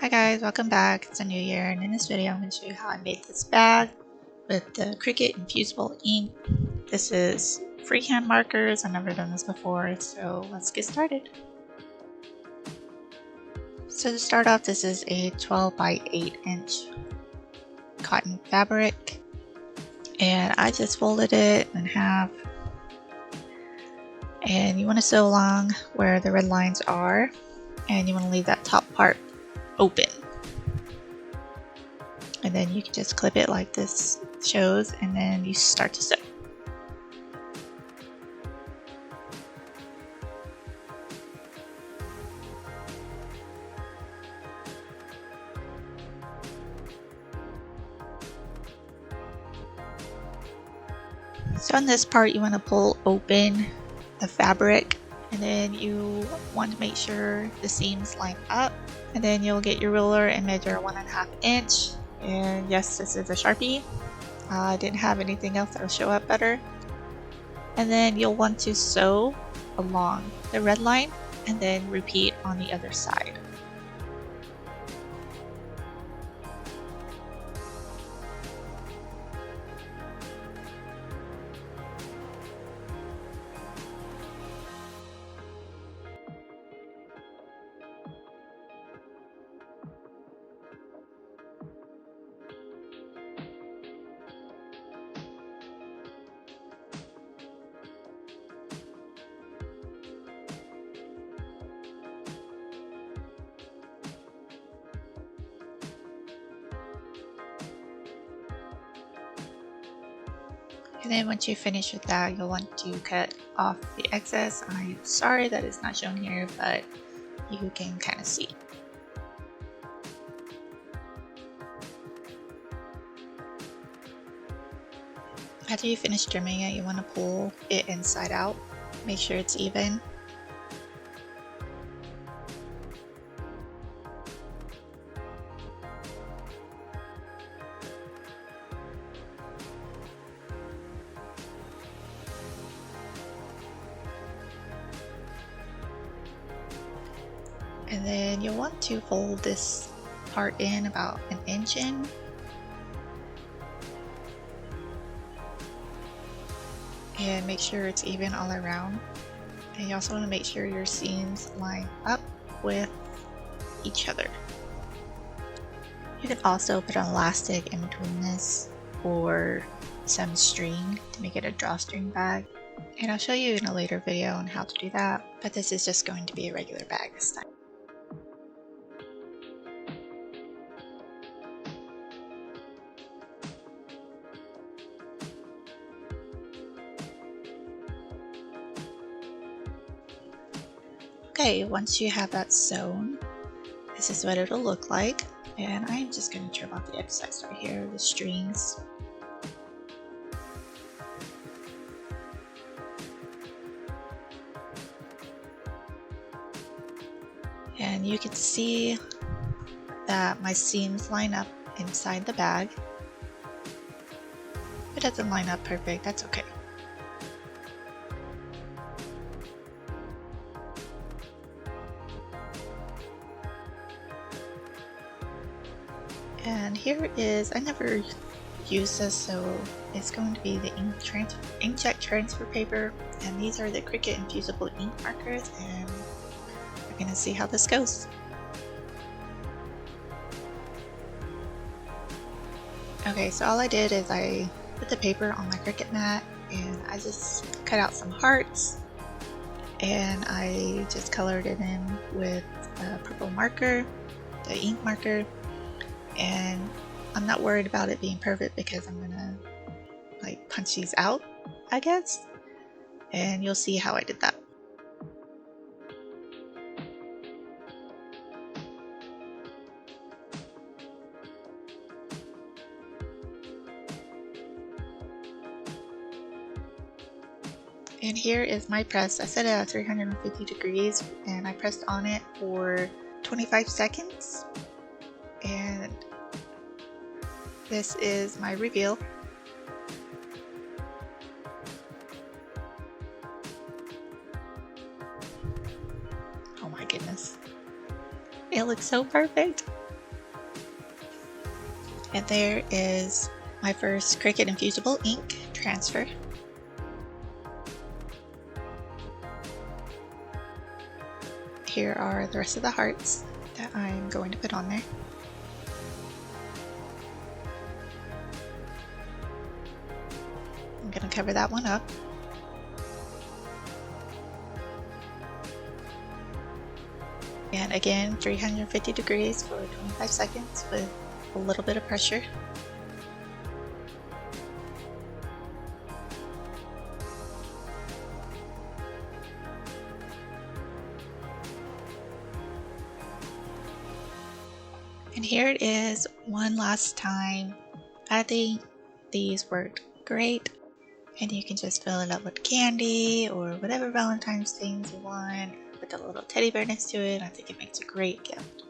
Hi guys, welcome back. It's a new year, and in this video I'm going to show you how I made this bag with the Cricut Infusible ink. This is freehand markers. I've never done this before, so let's get started. So to start off, this is a 12 by 8 inch cotton fabric, and I just folded it in half. And you want to sew along where the red lines are, and you want to leave that top part open. And then you can just clip it like this shows, and then you start to sew. So on this part, you want to pull open the fabric, and then you want to make sure the seams line up, and then you'll get your ruler and measure 1.5 inch. And yes, this is a Sharpie. I didn't have anything else that will show up better. And then you'll want to sew along the red line and then repeat on the other side. And then once you finish with that, you'll want to cut off the excess. I'm sorry that it's not shown here, but you can kind of see. After you finish trimming it, you want to pull it inside out. Make sure it's even. And then you'll want to fold this part in about 1 inch in. And make sure it's even all around. And you also want to make sure your seams line up with each other. You can also put an elastic in between this or some string to make it a drawstring bag. And I'll show you in a later video on how to do that, but this is just going to be a regular bag this time. Okay, once you have that sewn, this is what it'll look like. And I'm just going to trim off the excess right here, the strings. And you can see that my seams line up inside the bag. If it doesn't line up perfect, that's okay. And here is, I never used this, so it's going to be the inkjet transfer paper, and these are the Cricut Infusible ink markers, and we're going to see how this goes. Okay, so all I did is I put the paper on my Cricut mat, and I just cut out some hearts, and I just colored it in with a purple marker, the ink marker. And I'm not worried about it being perfect because I'm gonna like punch these out, I guess, and you'll see how I did that. And here is my press. I set it at 350 degrees and I pressed on it for 25 seconds. And this is my reveal. Oh my goodness. It looks so perfect. And there is my first Cricut Infusible ink transfer. Here are the rest of the hearts that I'm going to put on there. I'm going to cover that one up. And again, 350 degrees for 25 seconds with a little bit of pressure. And here it is one last time. I think these worked great. And you can just fill it up with candy or whatever Valentine's things you want. Put a little teddy bear next to it. I think it makes a great gift.